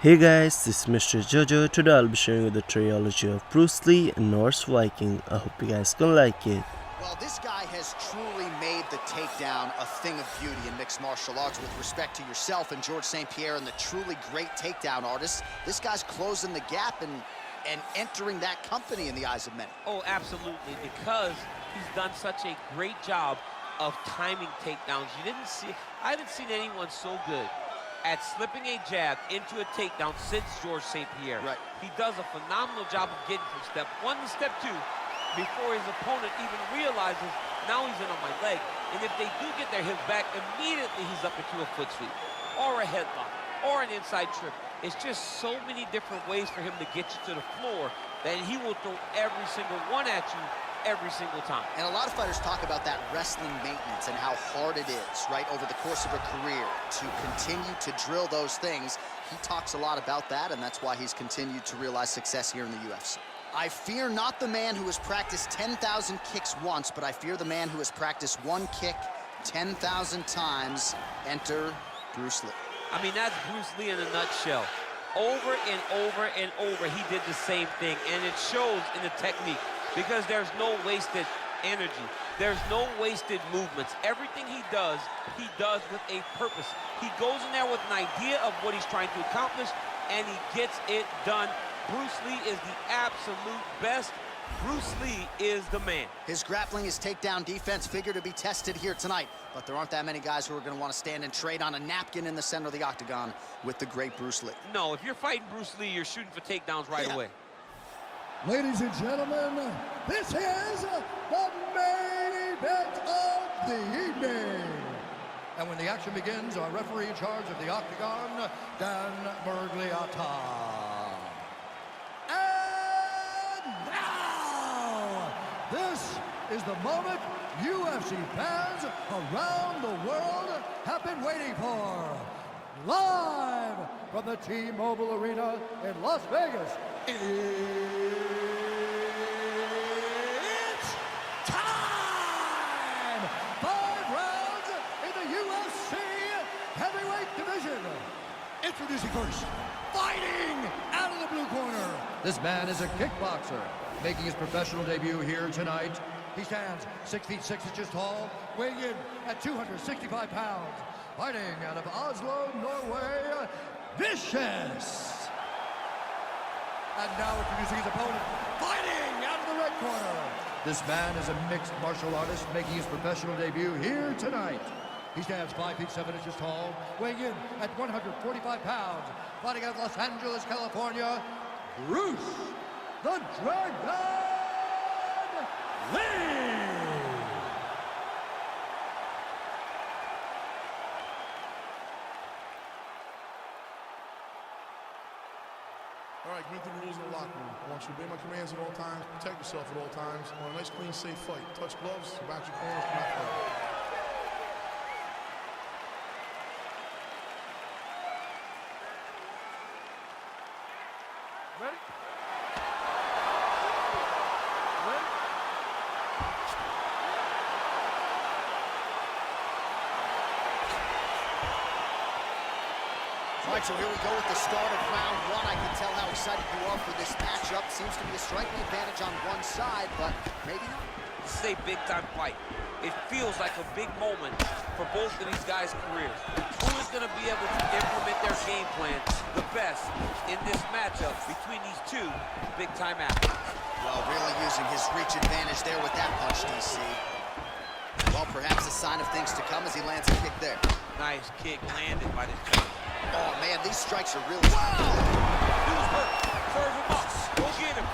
Hey guys, this is Mr. Jojo. Today I'll be sharing you the trilogy of Bruce Lee and Norse Viking. I hope you guys can like it. Well, this guy has truly made the takedown a thing of beauty in mixed martial arts. With respect to yourself and George St. Pierre and the truly great takedown artists, this guy's closing the gap and entering that company in the eyes of many. Oh, absolutely, because he's done such a great job of timing takedowns. I haven't seen anyone so good at slipping a jab into a takedown since George St. Pierre. Right. He does a phenomenal job of getting from step one to step two before his opponent even realizes now he's in on my leg. And if they do get their hips back, immediately he's up into a foot sweep or a headlock or an inside trip. It's just so many different ways for him to get you to the floor that he will throw every single one at you every single time. And a lot of fighters talk about that wrestling maintenance and how hard it is, right, over the course of a career to continue to drill those things. He talks a lot about that, and that's why he's continued to realize success here in the UFC. I fear not the man who has practiced 10,000 kicks once, but I fear the man who has practiced one kick 10,000 times. Enter Bruce Lee. I mean, that's Bruce Lee in a nutshell. Over and over and over, he did the same thing, and it shows in the technique because there's no wasted energy. There's no wasted movements. Everything he does with a purpose. He goes in there with an idea of what he's trying to accomplish, and he gets it done. Bruce Lee is the absolute best. Bruce Lee is the man. His grappling, his takedown defense figure to be tested here tonight, but there aren't that many guys who are going to want to stand and trade on a napkin in the center of the octagon with the great Bruce Lee. No, if you're fighting Bruce Lee, you're shooting for takedowns right away. Ladies and gentlemen, this is the main event of the evening. And when the action begins, our referee in charge of the octagon, Dan Bergliata. And now, this is the moment UFC fans around the world have been waiting for. Live from the T-Mobile Arena in Las Vegas, it's time! 5 rounds in the UFC heavyweight division. Introducing first, fighting out of the blue corner. This man is a kickboxer, making his professional debut here tonight. He stands 6 feet 6 inches tall, weighing in at 265 pounds. Fighting out of Oslo, Norway, Vicious. And now introducing his opponent, fighting out of the red corner. This man is a mixed martial artist making his professional debut here tonight. He stands 5 feet 7 inches tall, weighing in at 145 pounds. Fighting out of Los Angeles, California, Bruce the Dragon Lee. All right, give me the rules in the locker room. I want you to obey my commands at all times, protect yourself at all times. I want a nice, clean, safe fight. Touch gloves, back your corners, come out fight. Ready? All right, so here we go with the start of round one. I can tell how excited you are for this matchup. Seems to be a striking advantage on one side, but maybe not. This is a big-time fight. It feels like a big moment for both of these guys' careers. Who is going to be able to implement their game plan the best in this matchup between these two big-time athletes? Well, really using his reach advantage there with that punch, DC. Well, perhaps a sign of things to come as he lands a kick there. Nice kick landed by this gentleman. Oh, man, these strikes are really... Wow! Dude's hurt. Serve him up. Go get him.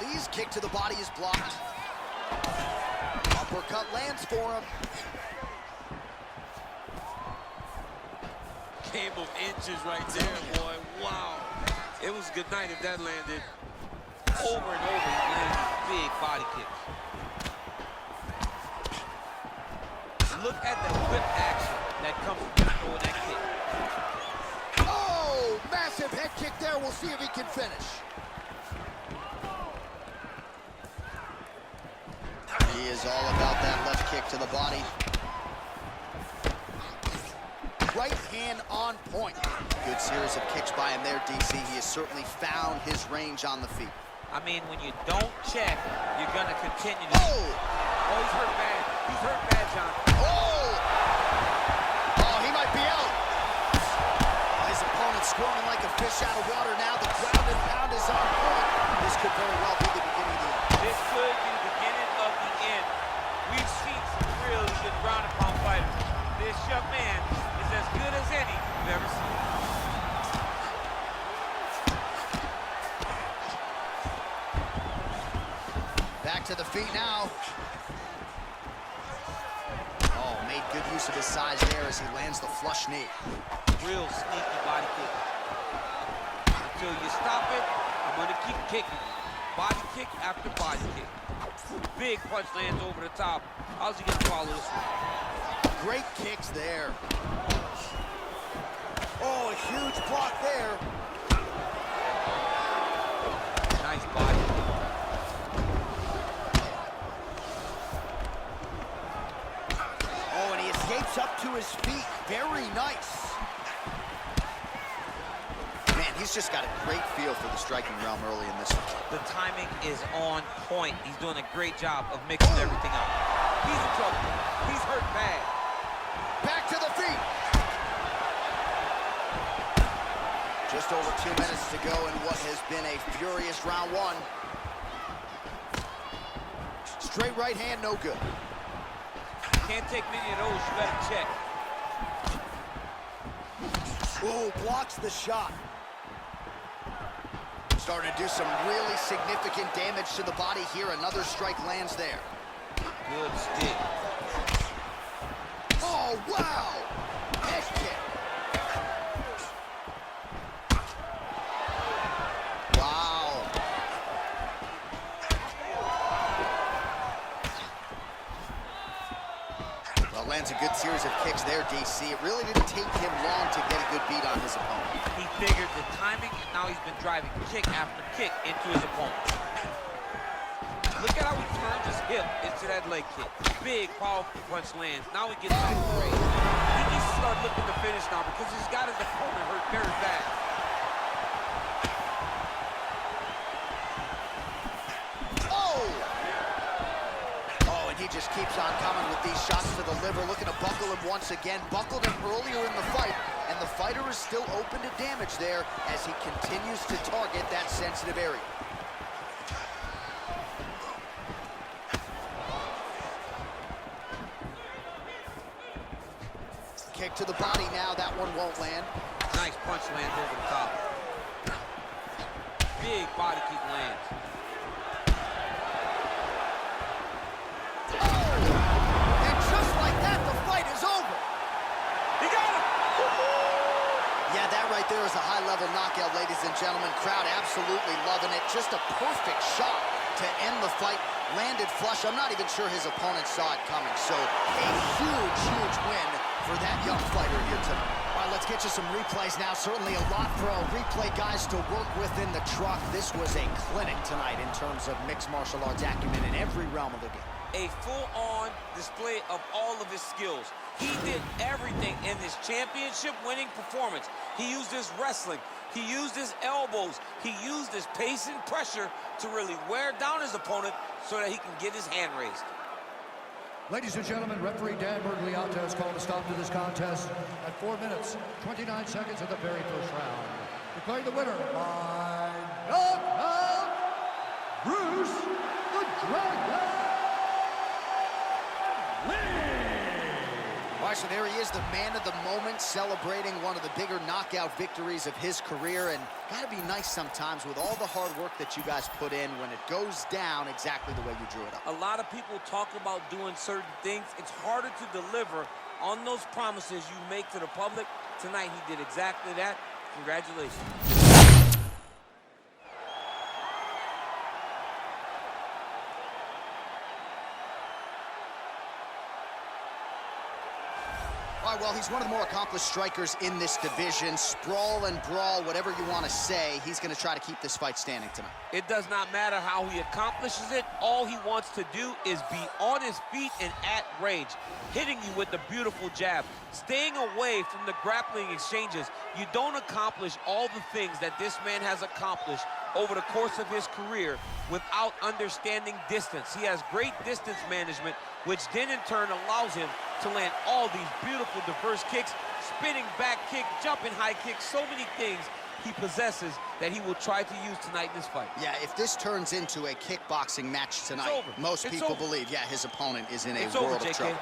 Lee's kick to the body is blocked. Uppercut lands for him. Game of inches right there, boy. Wow. It was a good night if that landed. Over and over, he landed big body kicks. Look at the whip action that comes from throwing that kick. Oh, massive head kick there. We'll see if he can finish. He is all about that left kick to the body. right hand on point. Good series of kicks by him there, DC. He has certainly found his range on the feet. I mean, when you don't check, you're going to continue to... Oh! Oh, he's hurt bad. He's hurt bad, John. Oh! Oh, he might be out. His opponent squirming like a fish out of water now. The ground and pound is on point. This could very well be the beginning of the end. This could be the beginning of the end. We've seen some really good ground and pound fighters. This young man is as good as any we've ever seen. Back to the feet now. Oh, made good use of his size there as he lands the flush knee. Real sneaky body kick. Until you stop it, I'm going to keep kicking. Body kick after body kick. Big punch lands over the top. How's he going to follow this one? Great kicks there. Oh, a huge block there. Nice body kick. Oh, and he escapes up to his feet. Very nice. Man, he's just got a great feel for the striking realm early in this one. The timing is on point. He's doing a great job of mixing everything up. He's in trouble. He's hurt bad. Back to the feet. Just over 2 minutes to go in what has been a furious round one. Straight right hand, no good. Can't take many of those. You better check. Ooh, blocks the shot. Starting to do some really significant damage to the body here. Another strike lands there. Good stick. Oh, wow! Head kick. Wow. Well, lands a good series of kicks there, DC. It really didn't take him long to get a good beat on his opponent. He figured the timing, and now he's been driving kick after kick into his opponent. Look at how he turns his hip into that leg kick. Big, powerful punch lands. Now he gets back to the range. He needs to start looking to finish now because he's got his opponent hurt very bad. Oh! Oh, and he just keeps on coming with these shots to the liver, looking to buckle him once again. Buckled him earlier in the fight, and the fighter is still open to damage there as he continues to target that sensitive area. Kick to the body now, that one won't land. Nice punch lands over the top. Big body kick lands. Oh! And just like that, the fight is over. He got him! Yeah, that right there is a high-level knockout, ladies and gentlemen. Crowd absolutely loving it. Just a perfect shot to end the fight. Landed flush. I'm not even sure his opponent saw it coming. So a huge, huge win for that young fighter here tonight. All right, let's get you some replays now. Certainly a lot for our replay guys to work with in the truck. This was a clinic tonight in terms of mixed martial arts acumen in every realm of the game. A full-on display of all of his skills. He did everything in this championship-winning performance. He used his wrestling. He used his elbows. He used his pace and pressure to really wear down his opponent so that he can get his hand raised. Ladies and gentlemen, referee Dan Bergliata has called a stop to this contest at 4 minutes, 29 seconds of the very first round. Declaring the winner by knockout, Bruce the Dragon Lee. All right, so there he is, the man of the moment, celebrating one of the bigger knockout victories of his career. And gotta be nice sometimes with all the hard work that you guys put in when it goes down exactly the way you drew it up. A lot of people talk about doing certain things. It's harder to deliver on those promises you make to the public. Tonight, he did exactly that. Congratulations. All right, well, he's one of the more accomplished strikers in this division. Sprawl and brawl, whatever you want to say, he's going to try to keep this fight standing tonight. It does not matter how he accomplishes it. All he wants to do is be on his feet and at range, hitting you with the beautiful jab, staying away from the grappling exchanges. You don't accomplish all the things that this man has accomplished over the course of his career without understanding distance. He has great distance management, which then in turn allows him to land all these beautiful diverse kicks, spinning back kick, jumping high kick, so many things he possesses that he will try to use tonight in this fight. Yeah, if this turns into a kickboxing match tonight, most people believe, yeah, his opponent is in a world of trouble.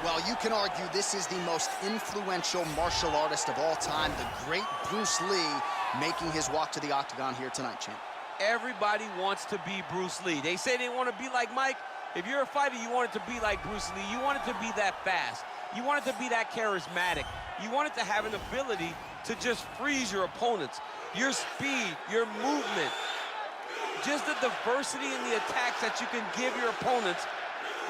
Well, you can argue this is the most influential martial artist of all time, the great Bruce Lee, making his walk to the octagon here tonight, champ. Everybody wants to be Bruce Lee. They say they want to be like Mike. If you're a fighter, you want it to be like Bruce Lee. You want it to be that fast. You want it to be that charismatic. You want it to have an ability to just freeze your opponents. Your speed, your movement, just the diversity in the attacks that you can give your opponents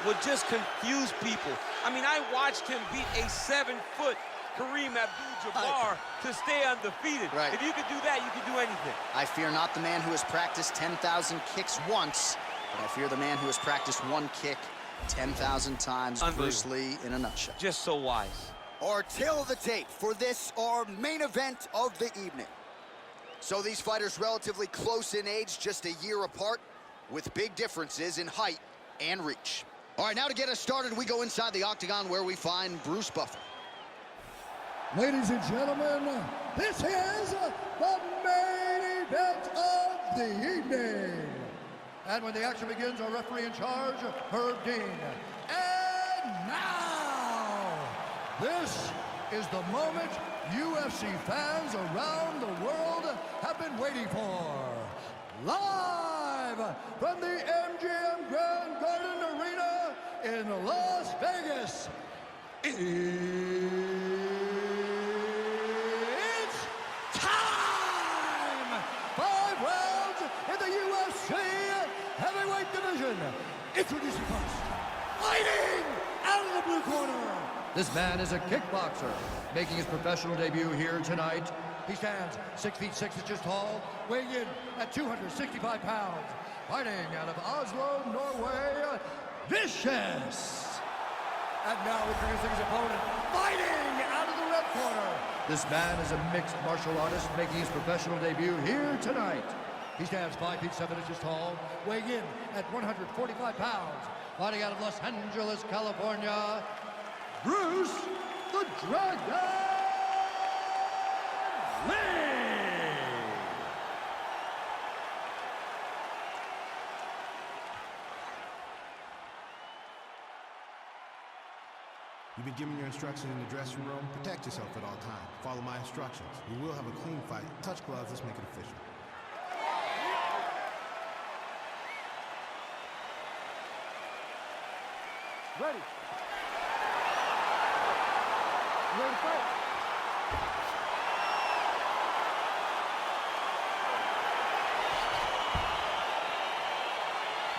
would just confuse people. I mean, I watched him beat a 7-foot Kareem Abdul-Jabbar to stay undefeated. Right. If you could do that, you could do anything. I fear not the man who has practiced 10,000 kicks once, but I fear the man who has practiced one kick 10,000 times. Bruce Lee in a nutshell. Just so wise. Our tail of the tape for this, our main event of the evening. So these fighters relatively close in age, just a year apart, with big differences in height and reach. All right, now to get us started, we go inside the octagon where we find Bruce Buffer. Ladies and gentlemen, this is the main event of the evening. And when the action begins, our referee in charge, Herb Dean. And now, this is the moment UFC fans around the world have been waiting for. Live from the MGM Grand Garden Arena in Las Vegas. It's time! 5 rounds in the UFC heavyweight division. Introducing first, fighting out of the blue corner. This man is a kickboxer, making his professional debut here tonight. He stands 6 feet 6 inches tall, weighing in at 265 pounds. Fighting out of Oslo, Norway, Vicious. And now introducing his opponent, fighting out of the red corner. This man is a mixed martial artist, making his professional debut here tonight. He stands 5 feet 7 inches tall, weighing in at 145 pounds. Fighting out of Los Angeles, California, Bruce the Dragon Lee! You've been given your instructions in the dressing room. Protect yourself at all times. Follow my instructions. We will have a clean fight. Touch gloves. Let's make it official. Ready. Ready to fight.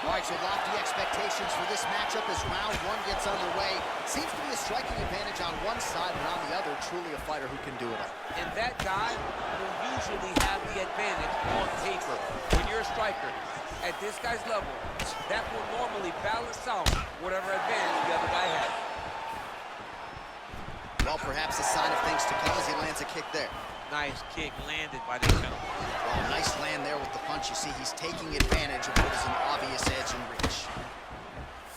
All right, so lofty expectations for this matchup as round one gets underway. Seems to be a striking advantage on one side, but on the other, truly a fighter who can do it all. And that guy will usually have the advantage on paper. When you're a striker, at this guy's level, that will normally balance out whatever advantage the other guy has. Well, perhaps a sign of things to come as he lands a kick there. Nice kick landed by the gentleman. Well, nice land there with the punch. You see, he's taking advantage of what is an obvious edge and reach.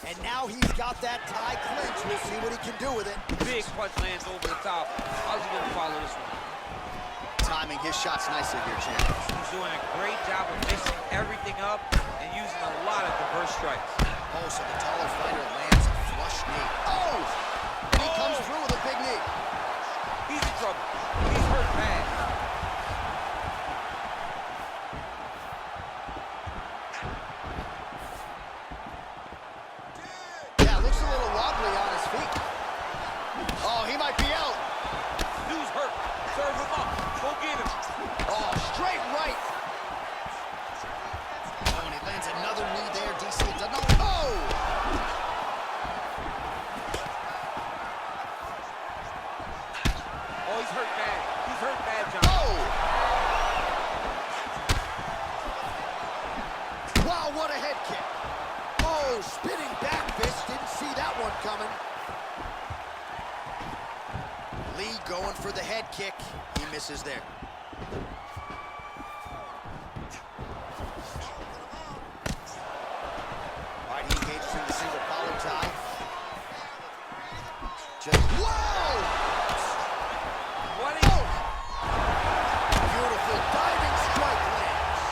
And now he's got that tie clinch. We'll see what he can do with it. Big punch lands over the top. How's he gonna follow this one? Timing his shots nicely here, champ. He's doing a great job of mixing everything up and using a lot of diverse strikes. Oh, so the taller fighter lands a flush knee. Oh! And he comes through with a big knee. He's in trouble. He's hurt bad. Yeah, looks a little wobbly on his feet. Oh, he might be out. Dude's hurt. Serve him up. Go get him. Oh, straight right. Oh, and he lands another knee there. DC doesn't know. Oh! about a head kick? Oh, spinning back fist. Didn't see that one coming. Lee going for the head kick. He misses there. All right, he engages in the single collar tie. Just, whoa! What is... Beautiful diving strike lands.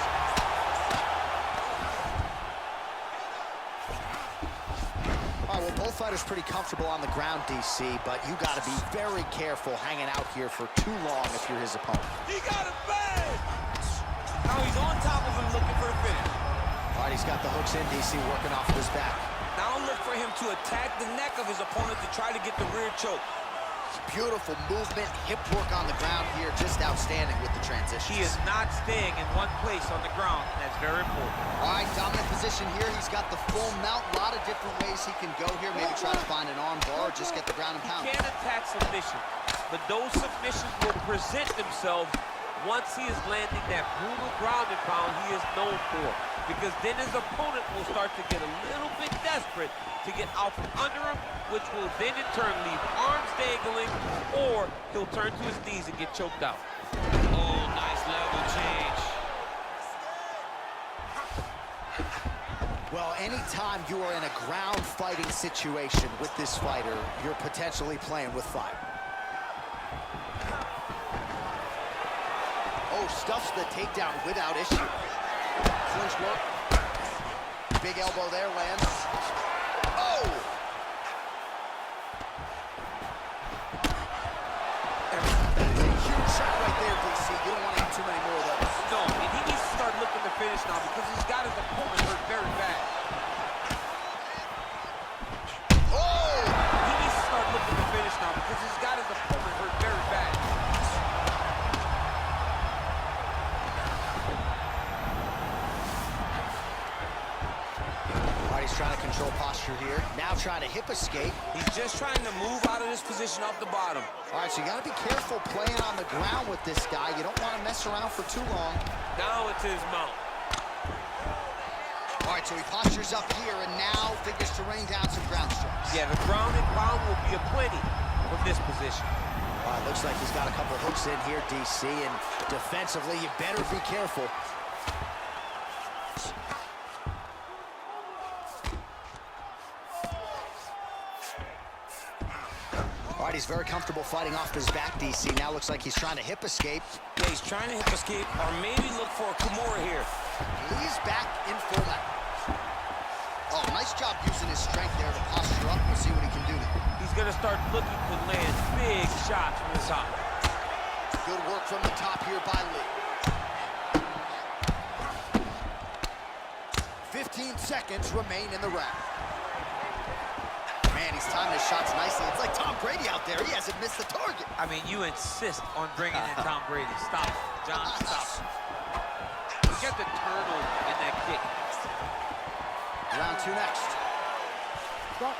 All right, well, both fighters pretty comfortable on the ground, DC, but you got to be very careful hanging out here for too long if you're his opponent. He got it bad! Now he's on top of him looking for the finish. All right, he's got the hooks in, DC, working off of his back. Now look for him to attack the neck of his opponent to try to get the rear choke. Beautiful movement, hip work on the ground here, just outstanding with the transition. He is not staying in one place on the ground, and that's very important. All right, dominant position here. He's got the full mount. A lot of different ways he can go here. Maybe try to find an arm bar or just get the ground and pound. He can't attack submission, but those submissions will present themselves once he is landing that brutal ground and pound he is known for. Because then his opponent will start to get a little bit desperate to get out from under him, which will then in turn leave arms dangling, or he'll turn to his knees and get choked out. Oh, nice level change. Well, anytime you are in a ground fighting situation with this fighter, you're potentially playing with fire. Oh, stuffs the takedown without issue. Clinch work. Big elbow there, lands. Oh! That is a huge shot right there, DC. You don't want to have too many more of those. No, and he needs to start looking to finish now because he's got his opponent hurt very bad. Oh! He needs to start looking to finish now because he's got his opponent hurt very bad. He's trying to control posture here. Now trying to hip escape. He's just trying to move out of this position off the bottom. All right, so you got to be careful playing on the ground with this guy. You don't want to mess around for too long. Now it's his mount. All right, so he postures up here and now figures to rain down some ground strikes. Yeah, the ground and pound will be aplenty from this position. All right, looks like he's got a couple hooks in here, DC, and defensively, you better be careful. All right, he's very comfortable fighting off his back, DC. Now looks like he's trying to hip escape. Yeah, he's trying to hip escape or maybe look for a Kimura here. He's back in full mount. Oh, nice job using his strength there to posture up. We'll see what he can do. He's going to start looking to land big shots from the top. Good work from the top here by Lee. 15 seconds remain in the round. Man, he's timing his shots nicely. It's like Tom Brady out there. He hasn't missed the target. I mean, you insist on bringing in Tom Brady. Stop it. John, stop it. Get the turtle in that kick. Round two next. Stop.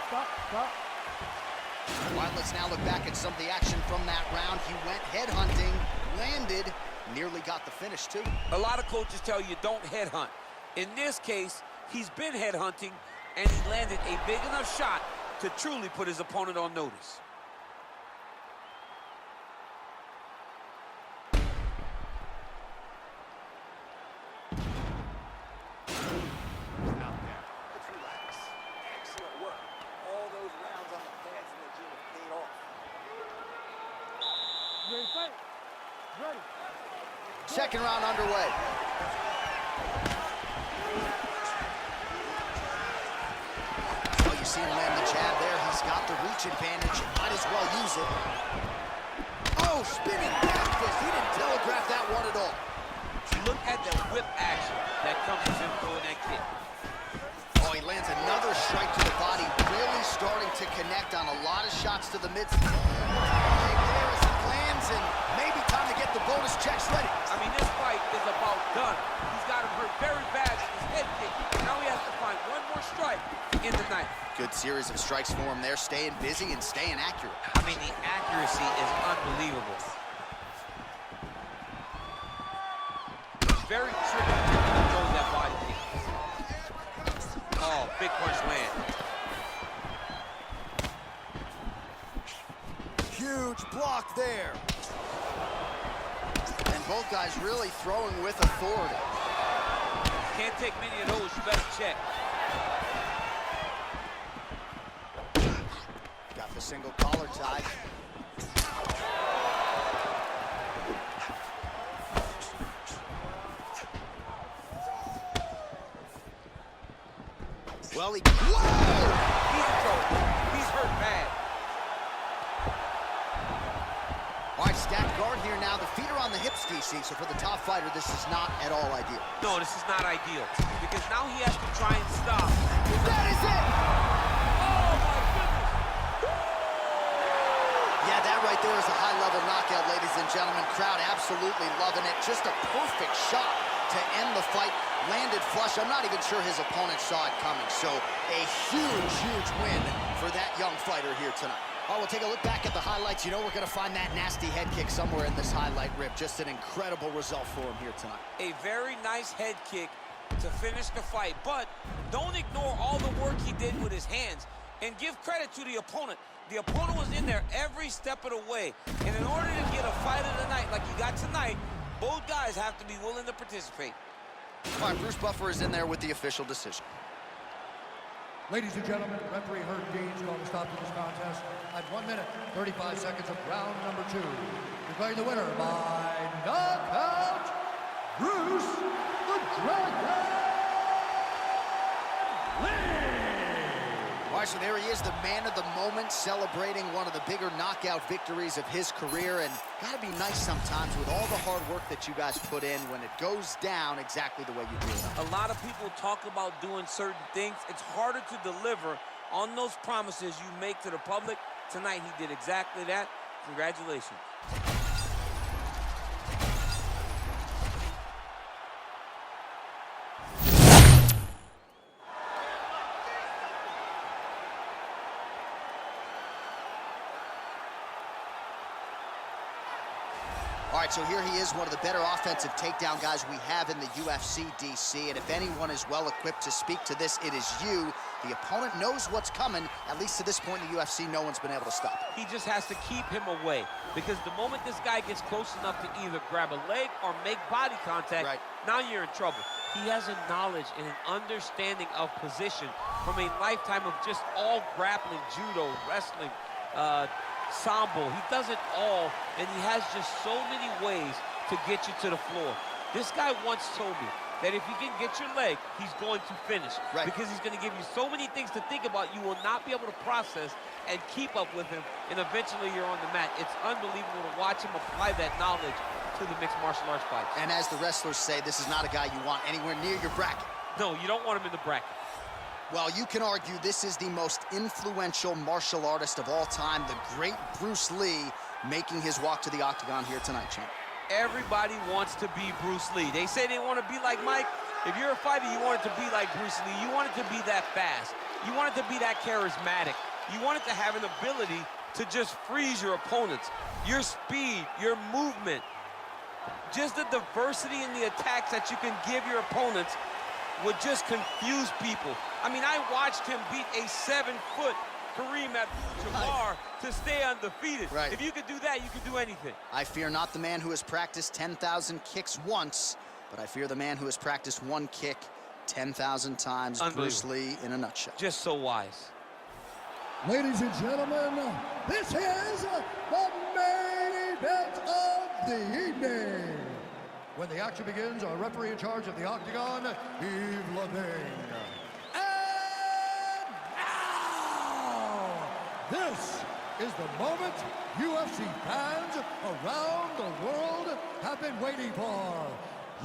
All right, let's now look back at some of the action from that round. He went headhunting, landed, nearly got the finish too. A lot of coaches tell you don't headhunt. In this case, he's been headhunting, and he landed a big enough shot to truly put his opponent on notice. Excellent work. All those rounds on the pads in the gym have paid off. Ready, fight. Ready. Second round underway. Oh, you see him land the jab there. He's got the reach advantage. Might as well use it. Oh, spinning back fist. He didn't telegraph that one at all. Look at the whip action that comes from him throwing that kick. Oh, he lands another strike to the body. Really starting to connect on a lot of shots to the mid. There as he lands, and maybe time to get the bonus checks ready. I mean, this fight is about done. He's got him hurt very bad with his head kick. Now he has to find one more strike in the night. Good series of strikes for him there, staying busy and staying accurate. I mean, the accuracy is unbelievable. Very tricky when he throws that body kick. big punch land. Huge block there. And both guys really throwing with authority. Can't take many of those, you better check. Got the single collar tied. Well, whoa! He's in trouble. He's hurt bad. All right, stacked guard here now. The feet are on the hips, DC, so for the top fighter, this is not at all ideal. No, this is not ideal, because now he has to try and stop. That is it! Oh, my goodness! Yeah, that right there is a high-level knockout, ladies and gentlemen. Crowd absolutely loving it. Just a perfect shot to end the fight. Landed flush. I'm not even sure his opponent saw it coming. So a huge, huge win for that young fighter here tonight. All right, we'll take a look back at the highlights. You know we're going to find that nasty head kick somewhere in this highlight rip. Just an incredible result for him here tonight. A very nice head kick to finish the fight, but don't ignore all the work he did with his hands, and give credit to the opponent. The opponent was in there every step of the way, and in order to get a fight of the night like you got tonight, both guys have to be willing to participate. All right, Bruce Buffer is in there with the official decision. Ladies and gentlemen, referee Herb Dean's called a stop to this contest at 1 minute, 35 seconds of round number 2. Declaring the winner by knockout, Bruce the Dragon Lee! All right, so there he is, the man of the moment, celebrating one of the bigger knockout victories of his career. And gotta be nice sometimes with all the hard work that you guys put in when it goes down exactly the way you do it. A lot of people talk about doing certain things. It's harder to deliver on those promises you make to the public. Tonight, he did exactly that. Congratulations. All right, so here he is, one of the better offensive takedown guys we have in the UFC, DC. And if anyone is well-equipped to speak to this, it is you. The opponent knows what's coming. At least to this point in the UFC, no one's been able to stop it. He just has to keep him away, because the moment this guy gets close enough to either grab a leg or make body contact, now you're in trouble. He has a knowledge and an understanding of position from a lifetime of just all grappling, judo, wrestling, sambo. He does it all, and he has just so many ways to get you to the floor. This guy once told me that if he can get your leg, he's going to finish. Because he's going to give you so many things to think about, you will not be able to process and keep up with him, and eventually you're on the mat. It's unbelievable to watch him apply that knowledge to the mixed martial arts fights. And as the wrestlers say, this is not a guy you want anywhere near your bracket. No, you don't want him in the bracket. Well, you can argue this is the most influential martial artist of all time, the great Bruce Lee, making his walk to the octagon here tonight, champ. Everybody wants to be Bruce Lee. They say they want to be like Mike. If you're a fighter, you want it to be like Bruce Lee. You want it to be that fast. You want it to be that charismatic. You want it to have an ability to just freeze your opponents. Your speed, your movement, just the diversity in the attacks that you can give your opponents would just confuse people. I mean, I watched him beat a 7-foot Kareem Abdul-Jabbar to stay undefeated. If you could do that, you could do anything. I fear not the man who has practiced 10,000 kicks once, but I fear the man who has practiced one kick 10,000 times. Bruce Lee in a nutshell. Just so wise. Ladies and gentlemen, this is the main event of the evening. When the action begins, our referee in charge of the octagon, Yves Levine. And now, this is the moment UFC fans around the world have been waiting for.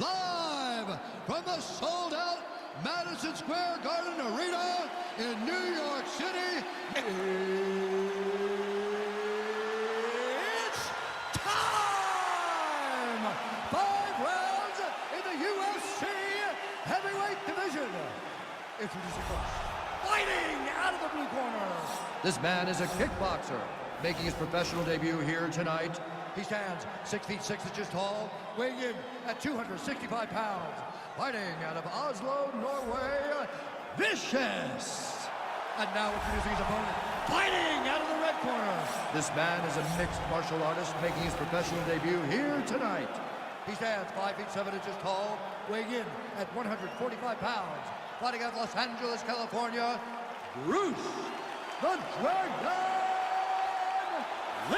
Live from the sold-out Madison Square Garden Arena in New York City, it's time! 5 rounds in the UFC heavyweight division. Introducing first, fighting out of the blue corner. This man is a kickboxer, making his professional debut here tonight. He stands 6 feet 6 inches tall, weighing in at 265 pounds. Fighting out of Oslo, Norway, Vicious. And now introducing his opponent, fighting out of the red corner. This man is a mixed martial artist making his professional debut here tonight. He stands 5 feet 7 inches tall, weighing in at 145 pounds. Fighting out of Los Angeles, California, Bruce the Dragon Lee.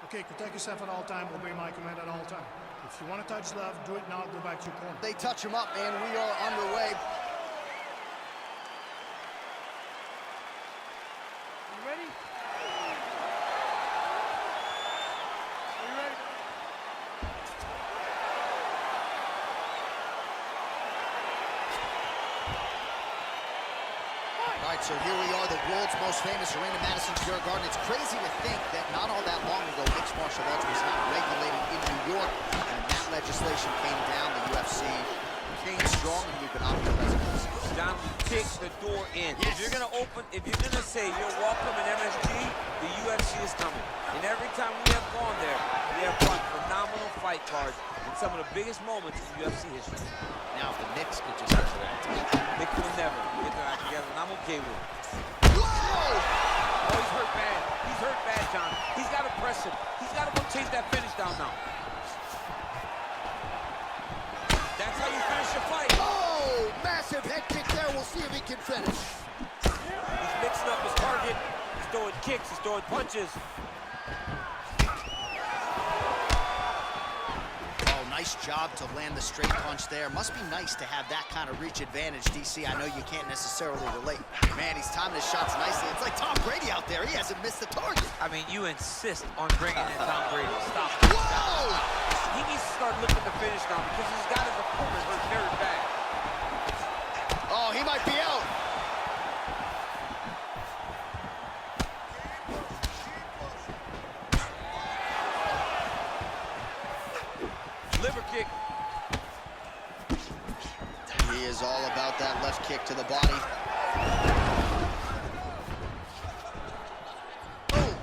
Okay, protect yourself at all time, obey my command at all time. If you want to touch love, do it now, go back to your corner. They touch him up, and we are underway. You ready? Are you ready? All right, so here we are, the world's most famous arena, Madison Square Garden. It's crazy to think that not all that long ago, mixed martial arts was not regulated in New York. And that legislation came down, the UFC came strong, and we've been operating as a John, we kick the door in. Yes. If you're gonna say you're welcome in MSG, the UFC is coming. And every time we have gone there, we have brought phenomenal fight cards in some of the biggest moments in UFC history. Now, if the Knicks could just enter that. They will never get their act together, and I'm okay with it. Whoa! Oh, he's hurt bad. He's hurt bad, John. He's got to press him. He's got to go chase that finish down now. That's how you finish your fight. Oh, massive head kick there. We'll see if he can finish. He's mixing up his target. He's throwing kicks. He's throwing punches. Nice job to land the straight punch there. Must be nice to have that kind of reach advantage, DC. I know you can't necessarily relate. Man, he's timing his shots nicely. It's like Tom Brady out there. He hasn't missed the target. I mean, you insist on bringing in Tom Brady. Stop. Whoa! He needs to start looking to finish now because he's got his opponent hurt very bad. Oh, he might be out. Liver kick. He is all about that left kick to the body. Oh.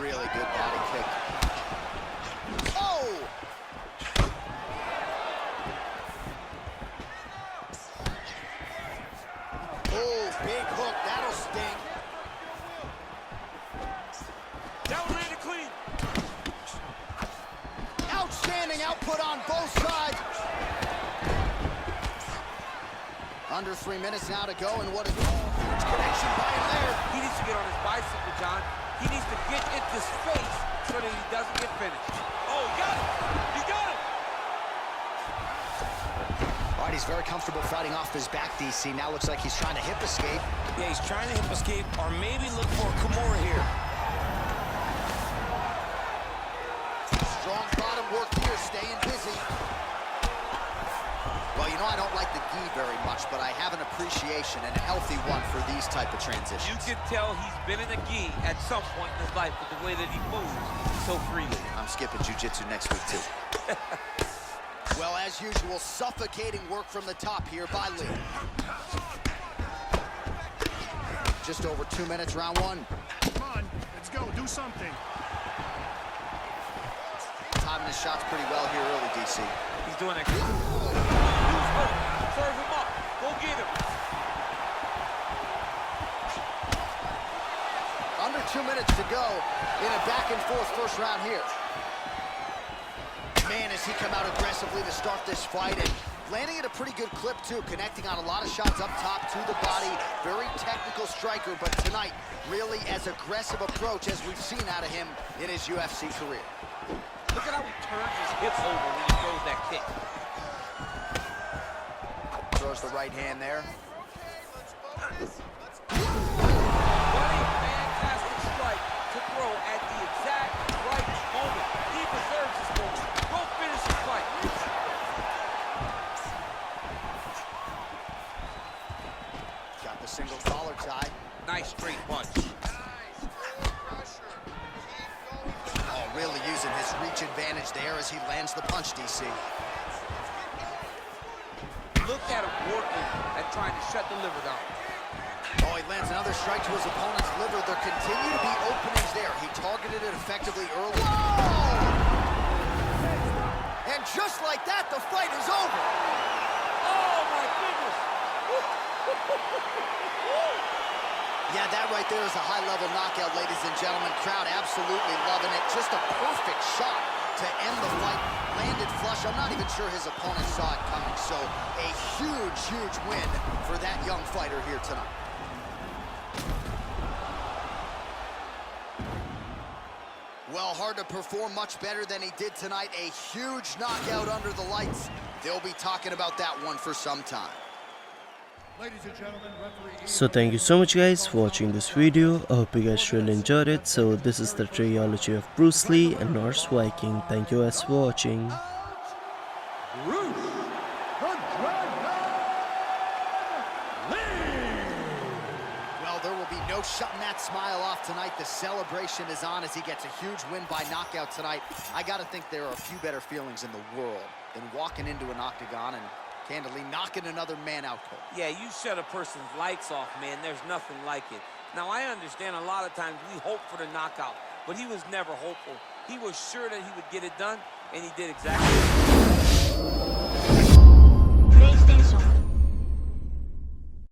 Really good body kick. Oh! Oh, big hook. That'll sting. That one landed clean. Outstanding output on both sides. Under 3 minutes now to go, and what a huge connection by him there. He needs to get on his bicycle, John. He needs to get into space so that he doesn't get finished. Oh, he got it. He got it. All right, he's very comfortable fighting off his back, DC. Now looks like he's trying to hip escape. Yeah, he's trying to hip escape or maybe look for a Kimura here. Strong bottom work here, staying busy. Well, you know, I don't like the gi very much, but I have an appreciation and a healthy one for these type of transitions. You can tell he's been in a gi at some point in his life with the way that he moves so freely. I'm skipping jiu-jitsu next week, too. Well, as usual, suffocating work from the top here by Lee. Just over 2 minutes, round one. Come on, let's go, do something. Timing his shots pretty well here early, DC. He's doing it. Serve him up. Go get him. Under 2 minutes to go in a back-and-forth first round here. Man, has he come out aggressively to start this fight, and landing at a pretty good clip, too, connecting on a lot of shots up top to the body. Very technical striker, but tonight, really as aggressive approach as we've seen out of him in his UFC career. Look at how he turns his hips over when he throws that kick. Throws the right hand there. What a fantastic strike to throw at the exact right moment. He deserves this moment. Go finish the fight. Got the single collar tie. Nice straight punch. Oh, really using his reach advantage there as he lands the punch, DC. Look at him working at trying to shut the liver down. Oh, he lands another strike to his opponent's liver. There continue to be openings there. He targeted it effectively early. Whoa! And just like that, the fight is over. Oh, my goodness. Yeah, that right there is a high-level knockout, ladies and gentlemen. Crowd absolutely loving it. Just a perfect shot to end the fight. Landed flush. I'm not even sure his opponent saw it coming. So a huge, huge win for that young fighter here tonight. Well, hard to perform much better than he did tonight. A huge knockout under the lights. They'll be talking about that one for some time. Ladies and gentlemen, referee... So thank you so much guys for watching this video. I hope you guys really enjoyed it. So this is the trilogy of Bruce Lee and Norse Viking. Thank you guys for watching. Bruce the Dragon Lee! Well, there will be no shutting that smile off tonight. The celebration is on as he gets a huge win by knockout tonight. I gotta think there are a few better feelings in the world than walking into an octagon and candidly knocking another man out cold. Yeah, you shut a person's lights off, man. There's nothing like it. Now, I understand a lot of times we hope for the knockout, but he was never hopeful. He was sure that he would get it done, and he did exactly that.